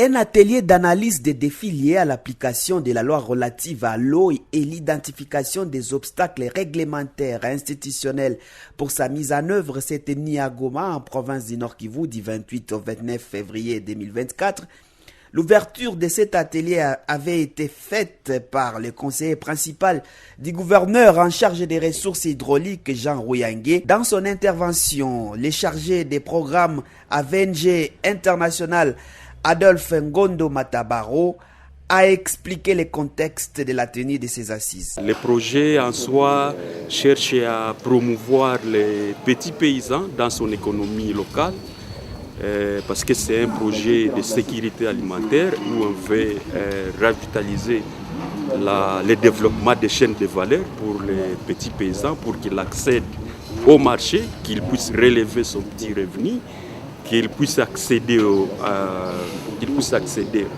Un atelier d'analyse des défis liés à l'application de la loi relative à l'eau et l'identification des obstacles réglementaires et institutionnels pour sa mise en œuvre s'est tenu à Goma, en province du Nord Kivu, du 28 au 29 février 2024. L'ouverture de cet atelier avait été faite par le conseiller principal du gouverneur en charge des ressources hydrauliques, Jean Rouyangué. Dans son intervention, le chargé des programmes AVNG International, Adolphe Ngondo Matabaro, a expliqué le contexte de la tenue de ces assises. Le projet en soi cherche à promouvoir les petits paysans dans son économie locale, parce que c'est un projet de sécurité alimentaire où on veut revitaliser le développement des chaînes de valeur pour les petits paysans, pour qu'ils accèdent au marché, qu'ils puissent relever son petit revenu, qu'ils puissent accéder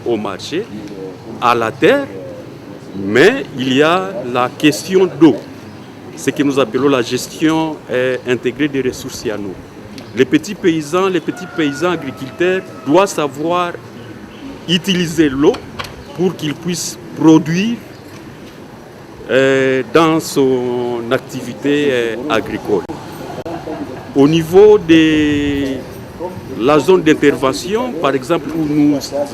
au marché, à la terre. Mais il y a la question d'eau, ce que nous appelons la gestion intégrée des ressources en eau. Les petits paysans agriculteurs doivent savoir utiliser l'eau pour qu'ils puissent produire dans son activité agricole. Au niveau de la zone d'intervention, par exemple, où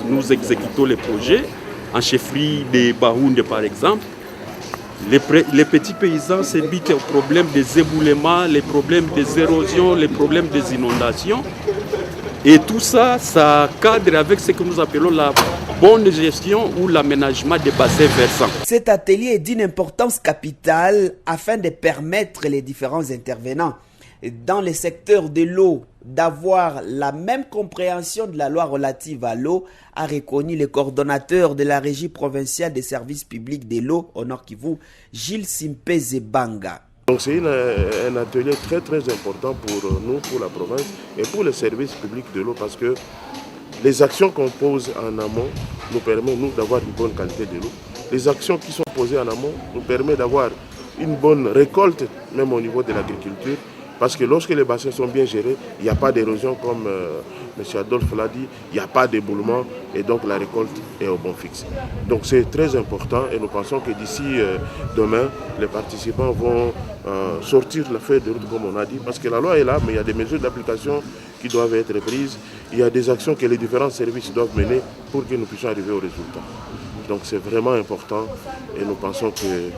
nous exécutons les projets, en chefferie de Baounde par exemple, les petits paysans s'habitent aux problèmes des éboulements, les problèmes des érosions, les problèmes des inondations. Et tout ça, ça cadre avec ce que nous appelons la bonne gestion ou l'aménagement des bassins versants. Cet atelier est d'une importance capitale afin de permettre les différents intervenants dans le secteur de l'eau d'avoir la même compréhension de la loi relative à l'eau, a reconnu le coordonnateur de la régie provinciale des services publics de l'eau au Nord Kivu, Gilles Simpeze Banga. Donc c'est un atelier très très important pour nous, pour la province et pour les services publics de l'eau, parce que les actions qu'on pose en amont nous permettent nous d'avoir une bonne qualité de l'eau. Les actions qui sont posées en amont nous permettent d'avoir une bonne récolte, même au niveau de l'agriculture. Parce que lorsque les bassins sont bien gérés, il n'y a pas d'érosion comme M. Adolphe l'a dit, il n'y a pas d'éboulement et donc la récolte est au bon fixe. Donc c'est très important et nous pensons que d'ici demain, les participants vont sortir la feuille de route comme on a dit, parce que la loi est là, mais il y a des mesures d'application qui doivent être prises, il y a des actions que les différents services doivent mener pour que nous puissions arriver au résultat. Donc c'est vraiment important et nous pensons que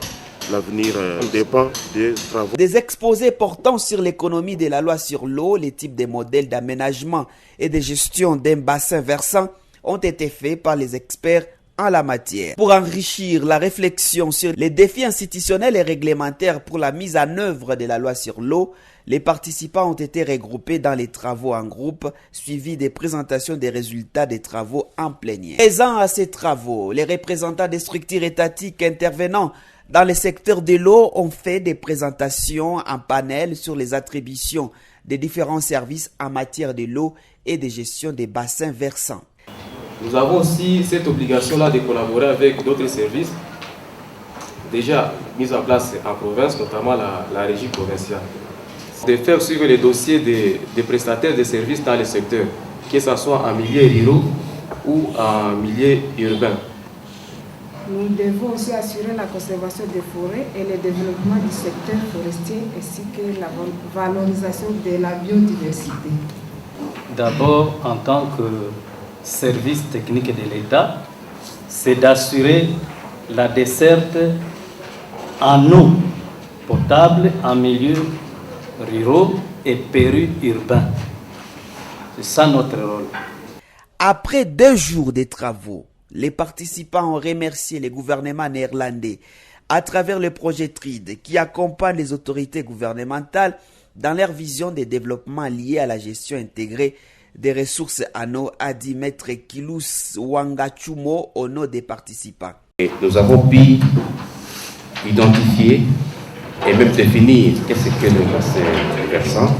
l'avenir dépend des travaux. Des exposés portant sur l'économie de la loi sur l'eau, les types de modèles d'aménagement et de gestion d'un bassin versant ont été faits par les experts en la matière. Pour enrichir la réflexion sur les défis institutionnels et réglementaires pour la mise en œuvre de la loi sur l'eau, les participants ont été regroupés dans les travaux en groupe, suivis des présentations des résultats des travaux en plénière. Présents à ces travaux, les représentants des structures étatiques intervenant dans le secteur de l'eau ont fait des présentations en panel sur les attributions des différents services en matière de l'eau et de gestion des bassins versants. Nous avons aussi cette obligation-là de collaborer avec d'autres services déjà mis en place en province, notamment la régie provinciale. De faire suivre les dossiers des prestataires de services dans le secteur, que ce soit en milieu rural ou en milieu urbain. Nous devons aussi assurer la conservation des forêts et le développement du secteur forestier ainsi que la valorisation de la biodiversité. D'abord, en tant que service technique de l'État, c'est d'assurer la desserte en eau potable en milieu ruraux et périurbains. C'est ça notre rôle. Après 2 jours de travaux, les participants ont remercié le gouvernement néerlandais à travers le projet TRID qui accompagne les autorités gouvernementales dans leur vision des développements liés à la gestion intégrée des ressources en eau, a dit Maître Kilus Wangachumo au nom des participants. Nous avons pu identifier et même définir qu'est-ce que le bassin versant,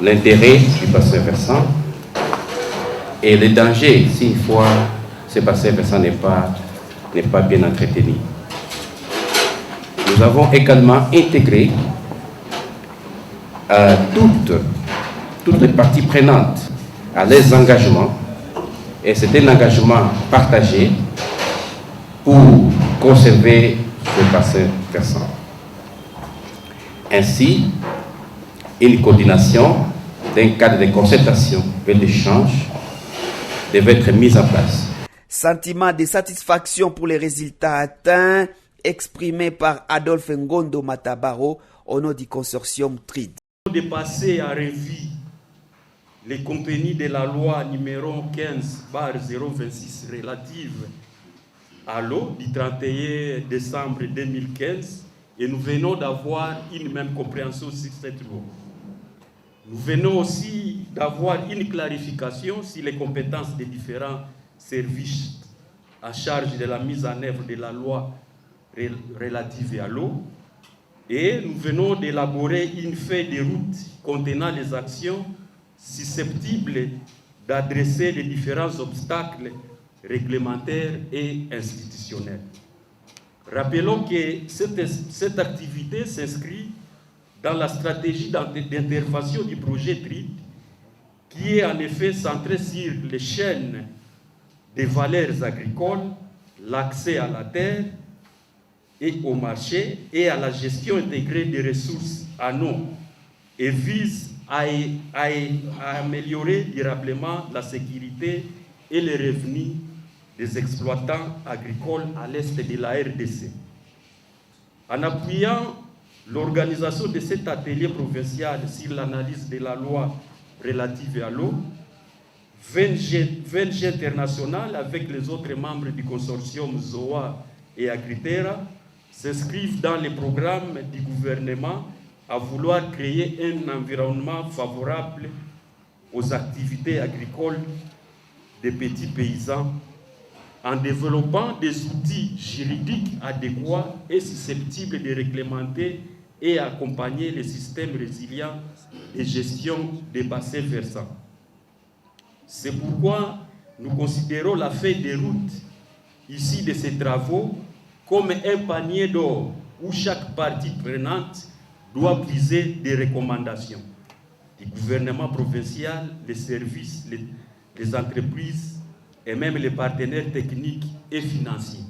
l'intérêt du bassin versant et les dangers si une fois ce bassin versant n'est pas bien entretenu. Nous avons également intégré toutes les parties prenantes à leurs engagements Et c'est un engagement partagé pour conserver ce bassin versant. Ainsi, une coordination d'un cadre de concertation et d'échange devait être mise en place. Sentiment de satisfaction pour les résultats atteints exprimé par Adolphe Ngondo Matabaro au nom du consortium TRID. De passer à revue les contenus de la loi numéro 15/026 relative à l'eau du 31 décembre 2015 et nous venons d'avoir une même compréhension sur cette loi. Nous venons aussi d'avoir une clarification sur les compétences des différents services en charge de la mise en œuvre de la loi relative à l'eau. Et nous venons d'élaborer une feuille de route contenant les actions susceptibles d'adresser les différents obstacles réglementaires et institutionnels. Rappelons que cette activité s'inscrit dans la stratégie d'intervention du projet TRID, qui est en effet centré sur les chaînes des valeurs agricoles, l'accès à la terre et au marché et à la gestion intégrée des ressources en eau et vise à améliorer durablement la sécurité et les revenus des exploitants agricoles à l'est de la RDC. En appuyant l'organisation de cet atelier provincial sur l'analyse de la loi relative à l'eau, VNG International, avec les autres membres du consortium ZOA et Agritera, s'inscrivent dans les programmes du gouvernement à vouloir créer un environnement favorable aux activités agricoles des petits paysans en développant des outils juridiques adéquats et susceptibles de réglementer et accompagner les systèmes résilients de gestion des bassins versants. C'est pourquoi nous considérons la feuille de route issue de ces travaux comme un panier d'or où chaque partie prenante doit puiser des recommandations du gouvernement provincial, les services, les entreprises et même les partenaires techniques et financiers.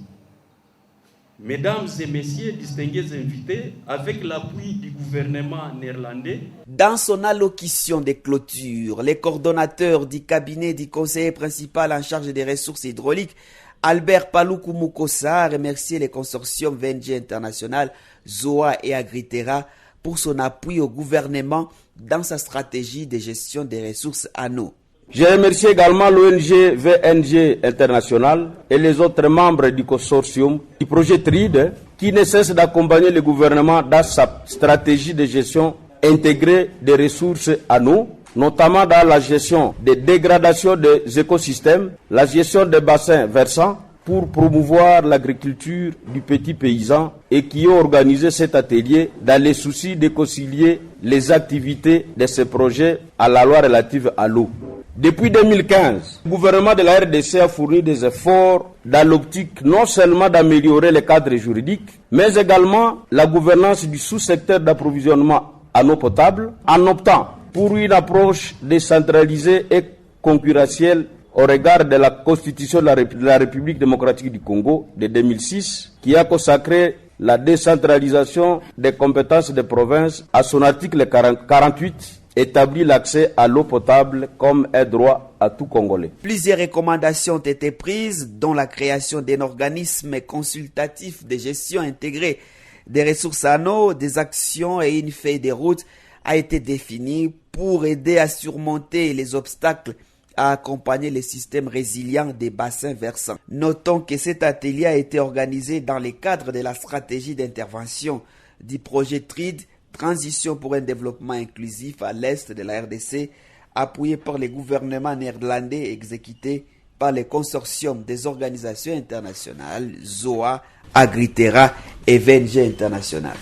Mesdames et messieurs, distingués invités, avec l'appui du gouvernement néerlandais. Dans son allocution de clôture, les coordonnateurs du cabinet du conseiller principal en charge des ressources hydrauliques, Albert Paluku Mukosa, a remercié les consortiums VNG International, ZOA et Agritera pour son appui au gouvernement dans sa stratégie de gestion des ressources en eau. Je remercie également l'ONG VNG International et les autres membres du consortium du projet TRID qui ne cesse d'accompagner le gouvernement dans sa stratégie de gestion intégrée des ressources en eau, notamment dans la gestion des dégradations des écosystèmes, la gestion des bassins versants pour promouvoir l'agriculture du petit paysan et qui ont organisé cet atelier dans le souci de concilier les activités de ce projet à la loi relative à l'eau. Depuis 2015, le gouvernement de la RDC a fourni des efforts dans l'optique non seulement d'améliorer le cadre juridique, mais également la gouvernance du sous-secteur d'approvisionnement en eau potable, en optant pour une approche décentralisée et concurrentielle au regard de la Constitution de la République démocratique du Congo de 2006, qui a consacré la décentralisation des compétences des provinces à son article 48, établit l'accès à l'eau potable comme un droit à tout Congolais. Plusieurs recommandations ont été prises, dont la création d'un organisme consultatif de gestion intégrée des ressources en eau, des actions et une feuille de route a été définie pour aider à surmonter les obstacles à accompagner les systèmes résilients des bassins versants. Notons que cet atelier a été organisé dans le cadre de la stratégie d'intervention du projet TRID, Transition pour un développement inclusif à l'est de la RDC, appuyé par les gouvernements néerlandais et exécuté par les consortiums des organisations internationales, ZOA, Agritera et VNG International.